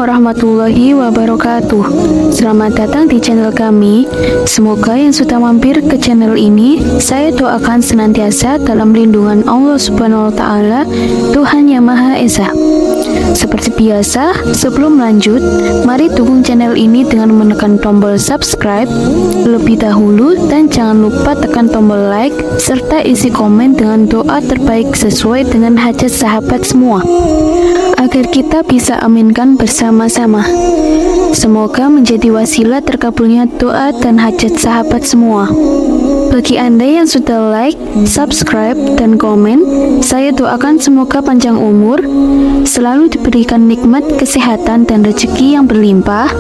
warahmatullahi wabarakatuh. Selamat datang di channel kami. Semoga yang sudah mampir ke channel ini, saya doakan senantiasa dalam lindungan Allah Subhanahu wa Ta'ala, Tuhan Yang Maha Esa. Seperti biasa, sebelum lanjut, mari dukung channel ini dengan menekan tombol subscribe lebih dahulu, dan jangan lupa tekan tombol like serta isi komen dengan doa terbaik sesuai dengan hajat sahabat semua, agar kita bisa aminkan bersama-sama. Semoga menjadi wasilah terkabulnya doa dan hajat sahabat semua. Bagi Anda yang sudah like, subscribe, dan komen, saya doakan semoga panjang umur, selalu diberikan nikmat kesehatan dan rezeki yang berlimpah,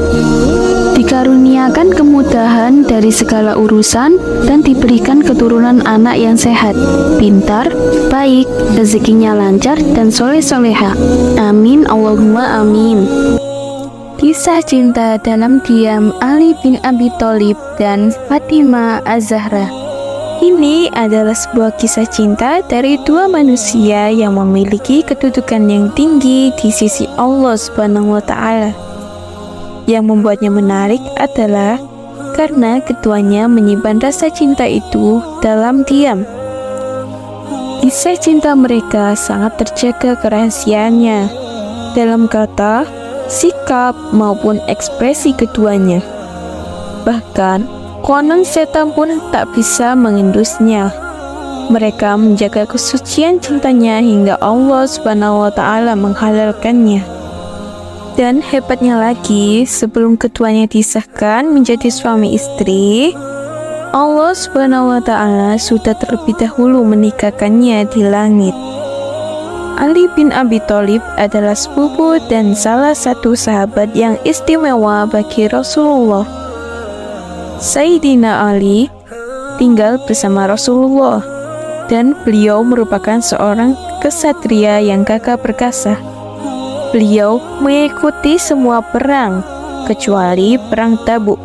dikaruniakan kemudahan dari segala urusan, dan diberikan keturunan anak yang sehat, pintar, baik, rezekinya lancar, dan soleh-soleha. Amin, Allahumma amin. Kisah cinta dalam diam Ali bin Abi Thalib dan Fatimah Az-Zahra. Ini adalah sebuah kisah cinta dari dua manusia yang memiliki kedudukan yang tinggi di sisi Allah Subhanahu wa Ta'ala. Yang membuatnya menarik adalah karena keduanya menyimpan rasa cinta itu dalam diam. Kisah cinta mereka sangat terjaga kerahasiaannya dalam kata, sikap, maupun ekspresi keduanya. Bahkan, konon setan pun tak bisa mengendusnya. Mereka menjaga kesucian cintanya hingga Allah Subhanahu wa Ta'ala menghalalkannya. Dan hebatnya lagi, sebelum keduanya disahkan menjadi suami istri, Allah Subhanahu wa Ta'ala sudah terlebih dahulu menikahkannya di langit. Ali bin Abi Thalib adalah sepupu dan salah satu sahabat yang istimewa bagi Rasulullah. Sayyidina Ali tinggal bersama Rasulullah, dan beliau merupakan seorang kesatria yang gagah perkasa. Beliau mengikuti semua perang kecuali perang Tabuk,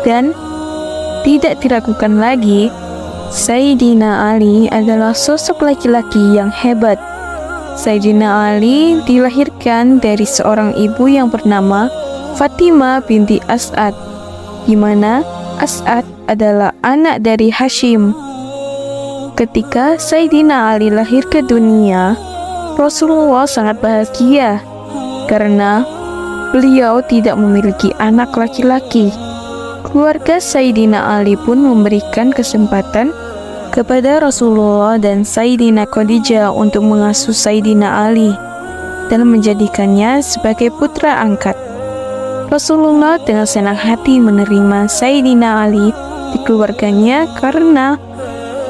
dan tidak diragukan lagi, Sayyidina Ali adalah sosok laki-laki yang hebat. Sayyidina Ali dilahirkan dari seorang ibu yang bernama Fatimah binti As'ad, di mana As'ad adalah anak dari Hashim. Ketika Sayyidina Ali lahir ke dunia, Rasulullah sangat bahagia karena beliau tidak memiliki anak laki-laki. Keluarga Sayyidina Ali pun memberikan kesempatan kepada Rasulullah dan Sayyidina Khadijah untuk mengasuh Sayyidina Ali dan menjadikannya sebagai putra angkat. Rasulullah dengan senang hati menerima Sayyidina Ali di keluarganya karena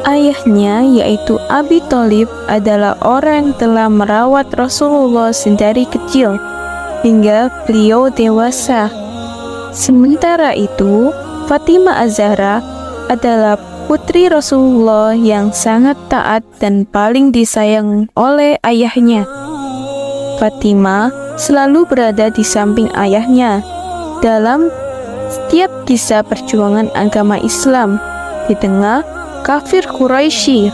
ayahnya, yaitu Abi Thalib, adalah orang yang telah merawat Rasulullah dari kecil hingga beliau dewasa. Sementara itu, Fatimah Az-Zahra adalah putri Rasulullah yang sangat taat dan paling disayang oleh ayahnya. Fatimah selalu berada di samping ayahnya dalam setiap kisah perjuangan agama Islam di tengah kafir Quraisy.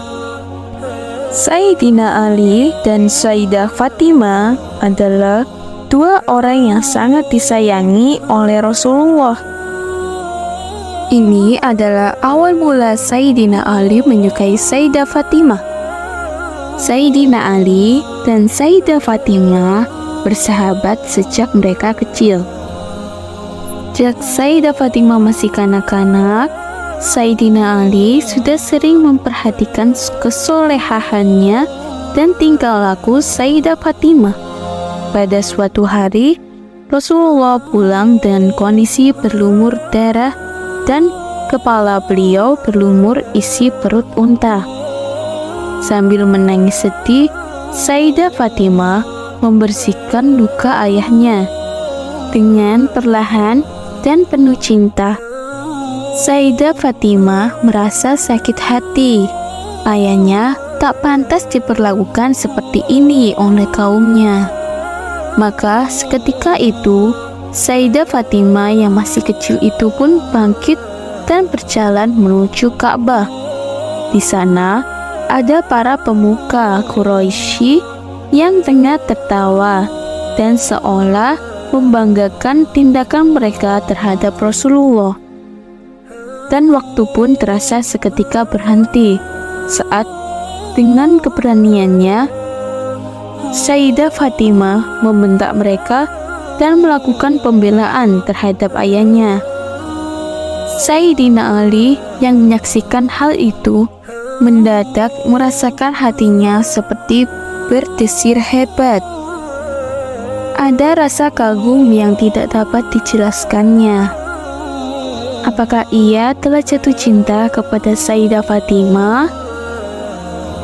Sayyidina Ali dan Sayyidah Fatimah adalah dua orang yang sangat disayangi oleh Rasulullah. Ini adalah awal mula Sayyidina Ali menyukai Sayyidah Fatimah. Sayyidina Ali dan Sayyidah Fatimah bersahabat sejak mereka kecil. Sejak Sayyidah Fatimah masih kanak-kanak, Sayyidina Ali sudah sering memperhatikan kesolehahannya dan tingkah laku Sayyidah Fatimah. Pada suatu hari, Rasulullah pulang dengan kondisi berlumur darah dan kepala beliau berlumur isi perut unta. Sambil menangis sedih, Sayyidah Fatimah membersihkan luka ayahnya. Dengan perlahan dan penuh cinta, Sayyidah Fatimah merasa sakit hati. Ayahnya tak pantas diperlakukan seperti ini oleh kaumnya. Maka seketika itu, Sayyidah Fatimah yang masih kecil itu pun bangkit dan berjalan menuju Ka'bah. Di sana ada para pemuka Quraisy yang tengah tertawa dan seolah membanggakan tindakan mereka terhadap Rasulullah. Dan waktu pun terasa seketika berhenti saat dengan keberaniannya Sayyidah Fatimah membentak mereka dan melakukan pembelaan terhadap ayahnya. Sayyidina Ali yang menyaksikan hal itu mendadak merasakan hatinya seperti berdesir hebat. Ada rasa kagum yang tidak dapat dijelaskannya. Apakah ia telah jatuh cinta kepada Sayyidah Fatimah?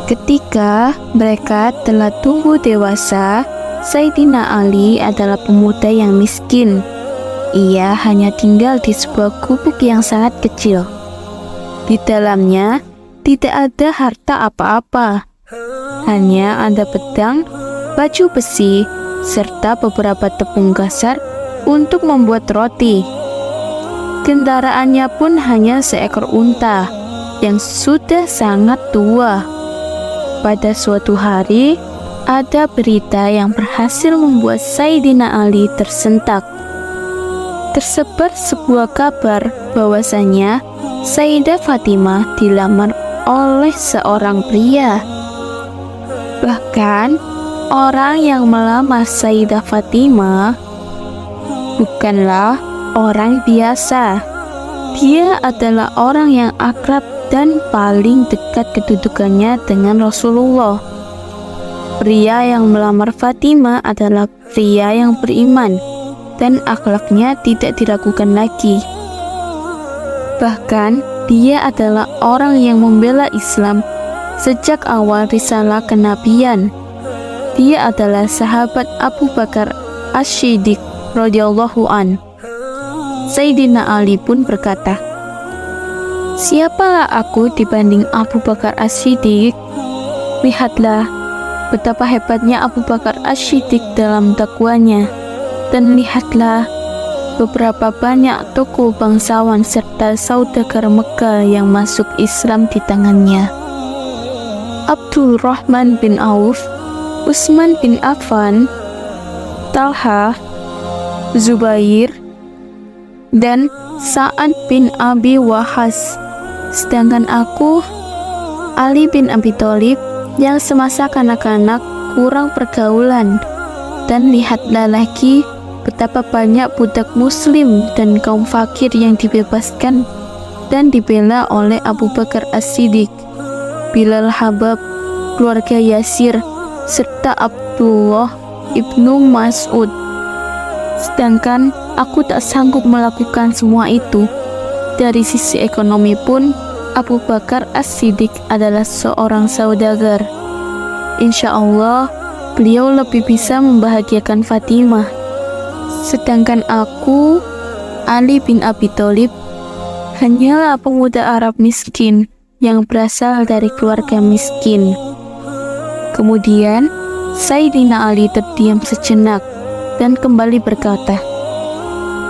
Ketika mereka telah tumbuh dewasa, Sayyidina Ali adalah pemuda yang miskin. Ia hanya tinggal di sebuah gubuk yang sangat kecil. Di dalamnya tidak ada harta apa-apa. Hanya ada pedang, baju besi, serta beberapa tepung kasar untuk membuat roti. Kendaraannya pun hanya seekor unta yang sudah sangat tua. Pada suatu hari, ada berita yang berhasil membuat Sayyidina Ali tersentak. Tersebar sebuah kabar bahwasanya Sayyidah Fatimah dilamar oleh seorang pria. Bahkan, orang yang melamar Sayyidah Fatimah bukanlah orang biasa. Dia adalah orang yang akrab dan paling dekat kedudukannya dengan Rasulullah. Pria yang melamar Fatimah adalah pria yang beriman dan akhlaknya tidak diragukan lagi. Bahkan, dia adalah orang yang membela Islam sejak awal risalah kenabian. Dia adalah sahabat Abu Bakar As-Siddiq radhiyallahu an. Sayyidina Ali pun berkata, "Siapalah aku dibanding Abu Bakar As-Siddiq? Lihatlah betapa hebatnya Abu Bakar As-Siddiq dalam dakwanya, dan lihatlah beberapa banyak tokoh bangsawan serta saudagar Mekah yang masuk Islam di tangannya. Abdurrahman bin Auf, Utsman bin Affan, Talha, Zubair, dan Sa'ad bin Abi Waqqas. Sedangkan aku, Ali bin Abi Thalib, yang semasa kanak-kanak kurang pergaulan. Dan lihatlah lagi betapa banyak budak muslim dan kaum fakir yang dibebaskan dan dibela oleh Abu Bakar As-Siddiq, Bilal Habab, keluarga Yasir, serta Abdullah ibnu Mas'ud. Sedangkan aku tak sanggup melakukan semua itu. Dari sisi ekonomi pun, Abu Bakar As-Siddiq adalah seorang saudagar. Insya Allah, beliau lebih bisa membahagiakan Fatimah. Sedangkan aku, Ali bin Abi Thalib, hanyalah pemuda Arab miskin yang berasal dari keluarga miskin." Kemudian, Sayyidina Ali terdiam sejenak dan kembali berkata,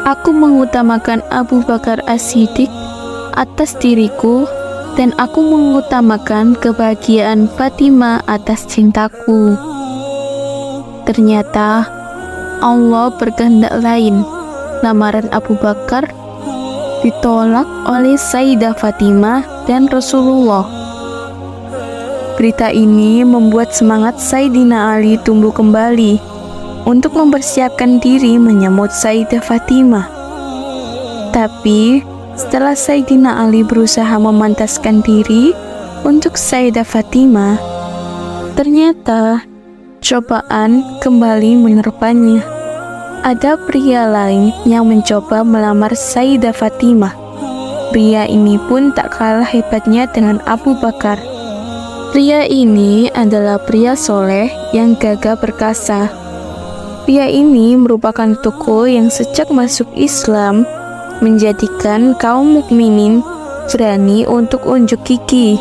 "Aku mengutamakan Abu Bakar As-Siddiq atas diriku, dan aku mengutamakan kebahagiaan Fatimah atas cintaku." Ternyata Allah berkehendak lain. Lamaran Abu Bakar ditolak oleh Sayyidah Fatimah dan Rasulullah. Berita ini membuat semangat Sayyidina Ali tumbuh kembali untuk mempersiapkan diri menyambut Sayyidah Fatimah. Tapi setelah Sayyidina Ali berusaha memantaskan diri untuk Sayyidah Fatimah, ternyata cobaan kembali menerpanya. Ada pria lain yang mencoba melamar Sayyidah Fatimah. Pria ini pun tak kalah hebatnya dengan Abu Bakar. Pria ini adalah pria soleh yang gagah perkasa. Pria ini merupakan tokoh yang sejak masuk Islam menjadikan kaum mukminin berani untuk unjuk gigi.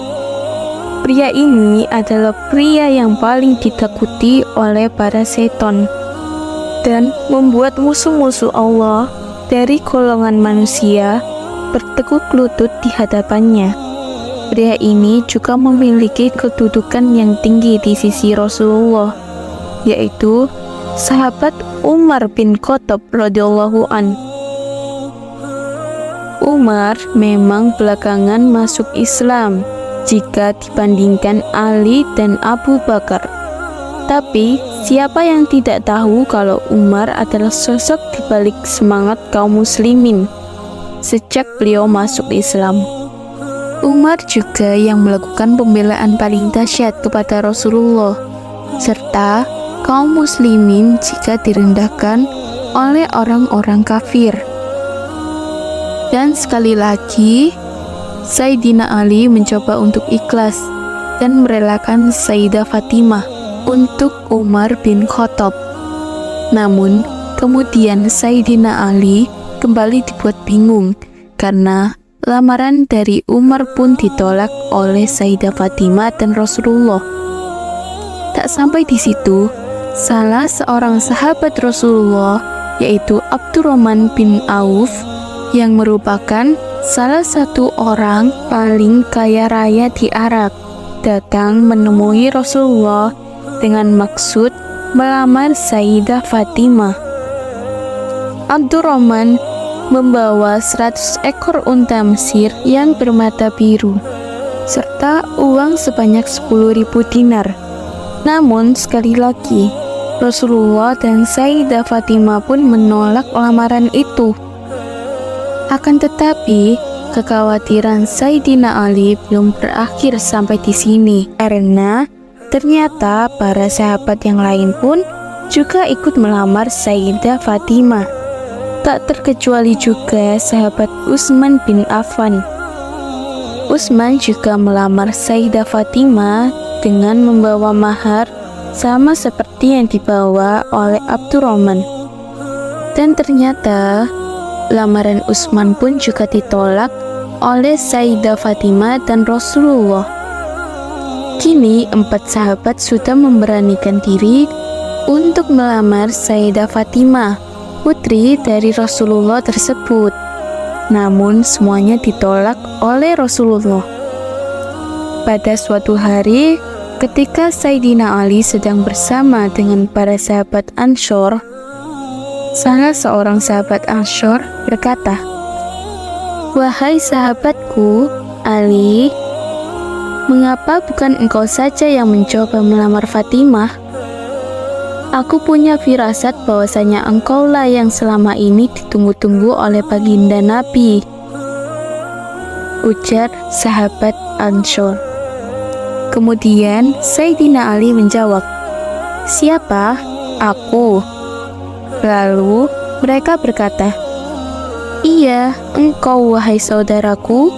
Pria ini adalah pria yang paling ditakuti oleh para seton dan membuat musuh-musuh Allah dari golongan manusia bertekuk lutut di hadapannya. Pria ini juga memiliki kedudukan yang tinggi di sisi Rasulullah, yaitu sahabat Umar bin Khattab radhiyallahu an. Umar memang belakangan masuk Islam jika dibandingkan Ali dan Abu Bakar. Tapi siapa yang tidak tahu kalau Umar adalah sosok di balik semangat kaum muslimin sejak beliau masuk Islam. Umar juga yang melakukan pembelaan paling dahsyat kepada Rasulullah serta kaum muslimin jika direndahkan oleh orang-orang kafir. Dan sekali lagi, Sayyidina Ali mencoba untuk ikhlas dan merelakan Sayyidah Fatimah untuk Umar bin Khattab. Namun, kemudian Sayyidina Ali kembali dibuat bingung karena lamaran dari Umar pun ditolak oleh Sayyidah Fatimah dan Rasulullah. Tak sampai di situ, salah seorang sahabat Rasulullah yaitu Abdurrahman bin Auf yang merupakan salah satu orang paling kaya raya di Arab datang menemui Rasulullah dengan maksud melamar Sayyidah Fatimah. Abdurrahman membawa 100 ekor unta Mesir yang bermata biru serta uang sebanyak 10.000 dinar. Namun sekali lagi Rasulullah dan Sayyidah Fatimah pun menolak lamaran itu. Akan tetapi kekhawatiran Sayyidina Ali belum berakhir sampai di sini karena ternyata para sahabat yang lain pun juga ikut melamar Sayyidah Fatimah. Tak terkecuali juga sahabat Utsman bin Affan. Utsman juga melamar Sayyidah Fatimah dengan membawa mahar sama seperti yang dibawa oleh Abdurrahman. Dan ternyata lamaran Utsman pun juga ditolak oleh Sayyidah Fatimah dan Rasulullah. Kini 4 sahabat sudah memberanikan diri untuk melamar Sayyidah Fatimah, putri dari Rasulullah tersebut. Namun semuanya ditolak oleh Rasulullah. Pada suatu hari, ketika Sayyidina Ali sedang bersama dengan para sahabat Anshor, salah seorang sahabat Anshor berkata, "Wahai sahabatku, Ali, mengapa bukan engkau saja yang mencoba melamar Fatimah? Aku punya firasat bahwasanya engkaulah yang selama ini ditunggu-tunggu oleh baginda Nabi," ujar sahabat Anshor. Kemudian Sayyidina Ali menjawab, "Siapa? Aku." Lalu mereka berkata, "Iya, engkau wahai saudaraku."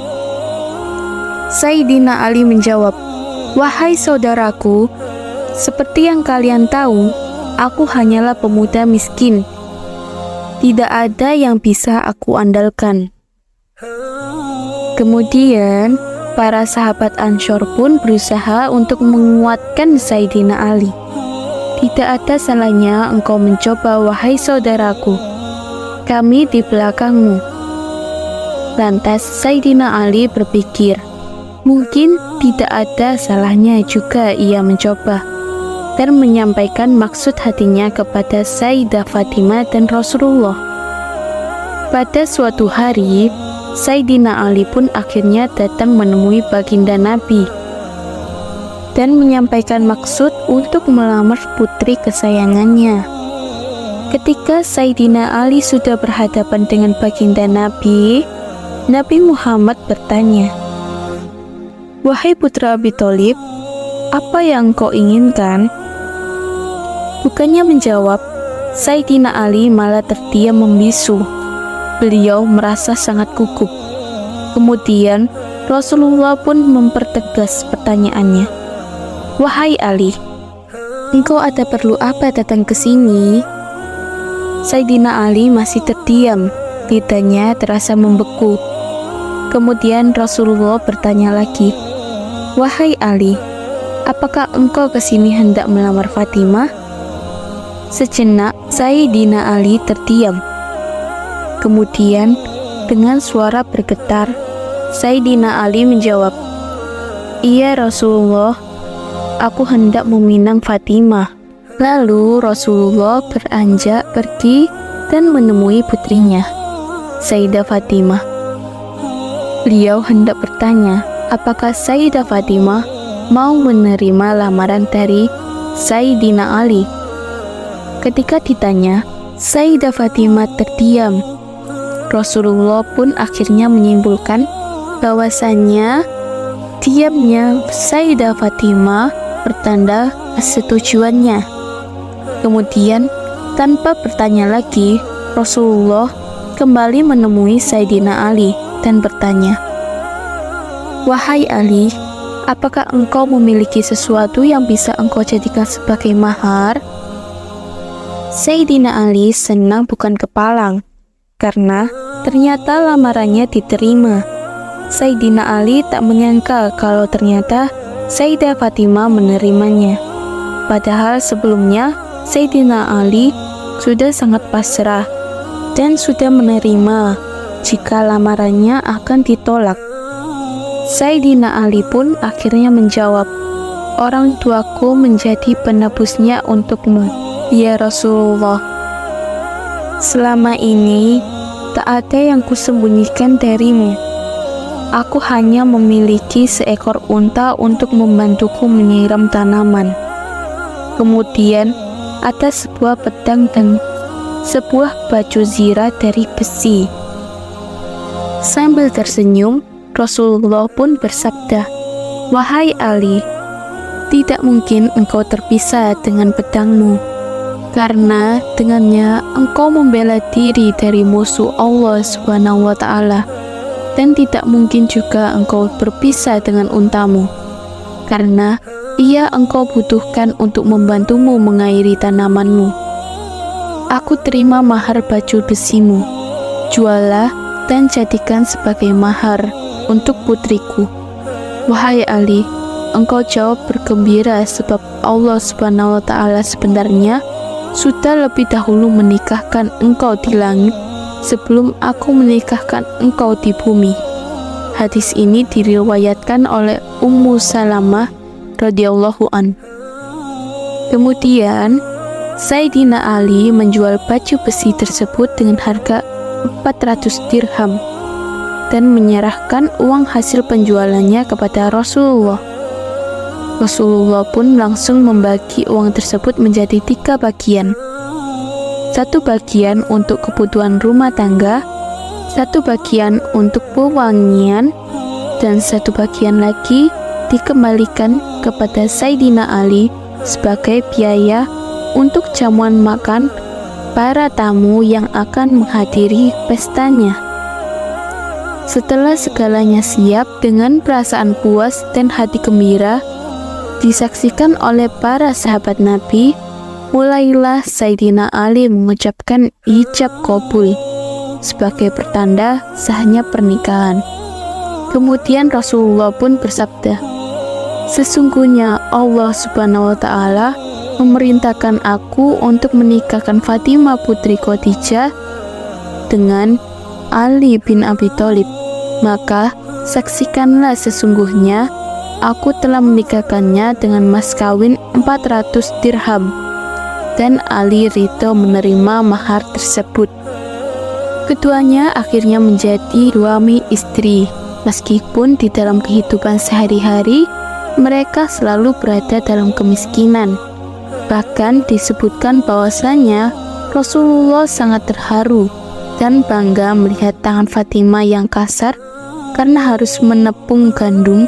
Sayyidina Ali menjawab, "Wahai saudaraku, seperti yang kalian tahu, aku hanyalah pemuda miskin. Tidak ada yang bisa aku andalkan." Kemudian, para sahabat Anshor pun berusaha untuk menguatkan Sayyidina Ali. "Tidak ada salahnya engkau mencoba, wahai saudaraku. Kami di belakangmu." Lantas Sayyidina Ali berpikir, mungkin tidak ada salahnya juga ia mencoba, dan menyampaikan maksud hatinya kepada Sayyidah Fatimah dan Rasulullah. Pada suatu hari, Sayyidina Ali pun akhirnya datang menemui baginda Nabi dan menyampaikan maksud untuk melamar putri kesayangannya. Ketika Sayyidina Ali sudah berhadapan dengan baginda Nabi, Nabi Muhammad bertanya, "Wahai putra Abi Thalib, apa yang kau inginkan?" Bukannya menjawab, Sayyidina Ali malah terdiam membisu. Beliau merasa sangat gugup. Kemudian Rasulullah pun mempertegas pertanyaannya, "Wahai Ali, engkau ada perlu apa datang ke sini?" Sayyidina Ali masih terdiam, lidahnya terasa membeku. Kemudian Rasulullah bertanya lagi, "Wahai Ali, apakah engkau ke sini hendak melamar Fatimah?" Sejenak Sayyidina Ali terdiam. Kemudian dengan suara bergetar, Sayyidina Ali menjawab, "Iya Rasulullah, aku hendak meminang Fatimah." Lalu Rasulullah beranjak pergi dan menemui putrinya, Sayyidah Fatimah. Beliau hendak bertanya, apakah Sayyidah Fatimah mau menerima lamaran dari Sayyidina Ali. Ketika ditanya, Sayyidah Fatimah terdiam. Rasulullah pun akhirnya menyimpulkan bahwasannya diamnya Sayyidah Fatimah pertanda kesetujuannya. Kemudian, tanpa bertanya lagi, Rasulullah kembali menemui Sayyidina Ali dan bertanya, "Wahai Ali, apakah engkau memiliki sesuatu yang bisa engkau jadikan sebagai mahar?" Sayyidina Ali senang bukan kepalang, karena ternyata lamarannya diterima. Sayyidina Ali tak menyangka kalau ternyata Sayyidah Fatimah menerimanya. Padahal sebelumnya Sayyidina Ali sudah sangat pasrah dan sudah menerima jika lamarannya akan ditolak. Sayyidina Ali pun akhirnya menjawab, "Orang tuaku menjadi penebusnya untukmu, ya Rasulullah. Selama ini tak ada yang kusembunyikan darimu. Aku hanya memiliki seekor unta untuk membantuku menyiram tanaman. Kemudian ada sebuah pedang dan sebuah baju zirah dari besi." Sambil tersenyum, Rasulullah pun bersabda, "Wahai Ali, tidak mungkin engkau terpisah dengan pedangmu, karena dengannya engkau membela diri dari musuh Allah Subhanahu wa Ta'ala, dan tidak mungkin juga engkau berpisah dengan untamu, karena ia engkau butuhkan untuk membantumu mengairi tanamanmu. Aku terima mahar baju besimu, jualah dan jadikan sebagai mahar untuk putriku." Wahai Ali, engkau jawab bergembira sebab Allah Subhanahu wa Ta'ala sebenarnya sudah lebih dahulu menikahkan engkau di langit sebelum aku menikahkan engkau di bumi. Hadis ini diriwayatkan oleh Ummu Salamah radhiyallahu an. Kemudian Sayyidina Ali menjual baju besi tersebut dengan harga 400 dirham dan menyerahkan uang hasil penjualannya kepada Rasulullah. Rasulullah pun langsung membagi uang tersebut menjadi 3 bagian. 1 bagian untuk kebutuhan rumah tangga, 1 bagian untuk pewangian, dan 1 bagian lagi dikembalikan kepada Sayyidina Ali sebagai biaya untuk jamuan makan para tamu yang akan menghadiri pestanya. Setelah segalanya siap, dengan perasaan puas dan hati gembira disaksikan oleh para sahabat Nabi, mulailah Sayyidina Ali mengucapkan ijab qabul sebagai pertanda sahnya pernikahan. Kemudian Rasulullah pun bersabda, "Sesungguhnya Allah Subhanahu wa Ta'ala memerintahkan aku untuk menikahkan Fatimah putri Khadijah dengan Ali bin Abi Thalib. Maka saksikanlah sesungguhnya aku telah menikahkannya dengan mas kawin 400 dirham." Dan Ali ridho menerima mahar tersebut. Keduanya akhirnya menjadi suami istri, meskipun di dalam kehidupan sehari-hari mereka selalu berada dalam kemiskinan. Bahkan disebutkan bahwasanya Rasulullah sangat terharu dan bangga melihat tangan Fatimah yang kasar karena harus menepung gandum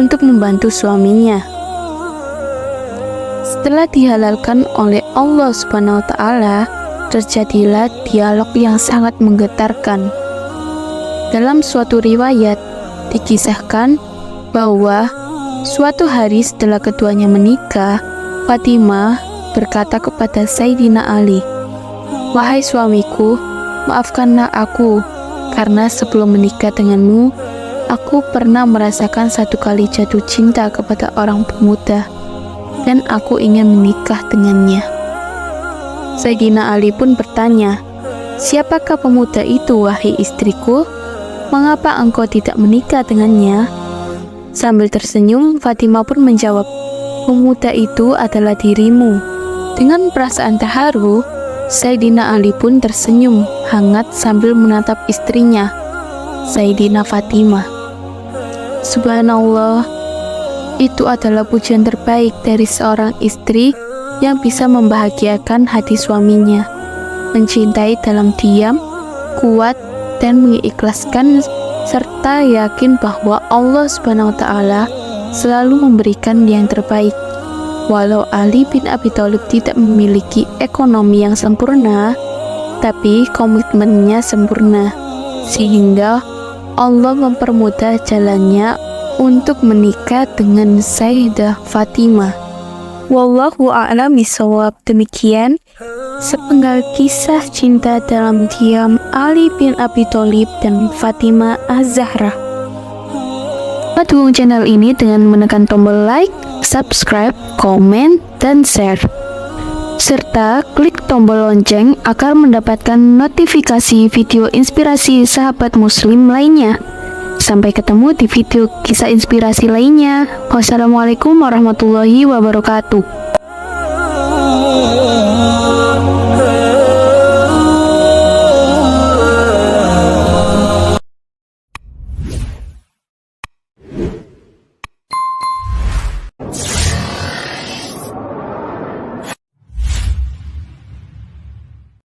untuk membantu suaminya. Setelah dihalalkan oleh Allah Subhanahu wa Ta'ala, terjadilah dialog yang sangat menggetarkan. Dalam suatu riwayat dikisahkan bahwa suatu hari setelah keduanya menikah, Fatimah berkata kepada Sayyidina Ali, "Wahai suamiku, maafkanlah aku, karena sebelum menikah denganmu, aku pernah merasakan 1 kali jatuh cinta kepada orang pemuda, dan aku ingin menikah dengannya." Sayyidina Ali pun bertanya, "Siapakah pemuda itu, wahai istriku? Mengapa engkau tidak menikah dengannya?" Sambil tersenyum, Fatimah pun menjawab, "Pemuda itu adalah dirimu. Dengan perasaan terharu, Sayyidina Ali pun tersenyum hangat sambil menatap istrinya, Sayyidina Fatimah. Subhanallah, itu adalah pujian terbaik dari seorang istri yang bisa membahagiakan hati suaminya, mencintai dalam diam, kuat, dan mengikhlaskan, serta yakin bahwa Allah Subhanahu wa Ta'ala selalu memberikan yang terbaik. Walau Ali bin Abi Thalib tidak memiliki ekonomi yang sempurna, tapi komitmennya sempurna, sehingga Allah mempermudah jalannya untuk menikah dengan Sayyidah Fatimah. Wallahu a'lam bishawab. Demikian sepenggal kisah cinta dalam diam Ali bin Abi Thalib dan Fatimah Az-Zahra. Dukung channel ini dengan menekan tombol like, subscribe, komen, dan share, serta klik tombol lonceng agar mendapatkan notifikasi video inspirasi sahabat muslim lainnya. Sampai ketemu di video kisah inspirasi lainnya. Wassalamualaikum warahmatullahi wabarakatuh.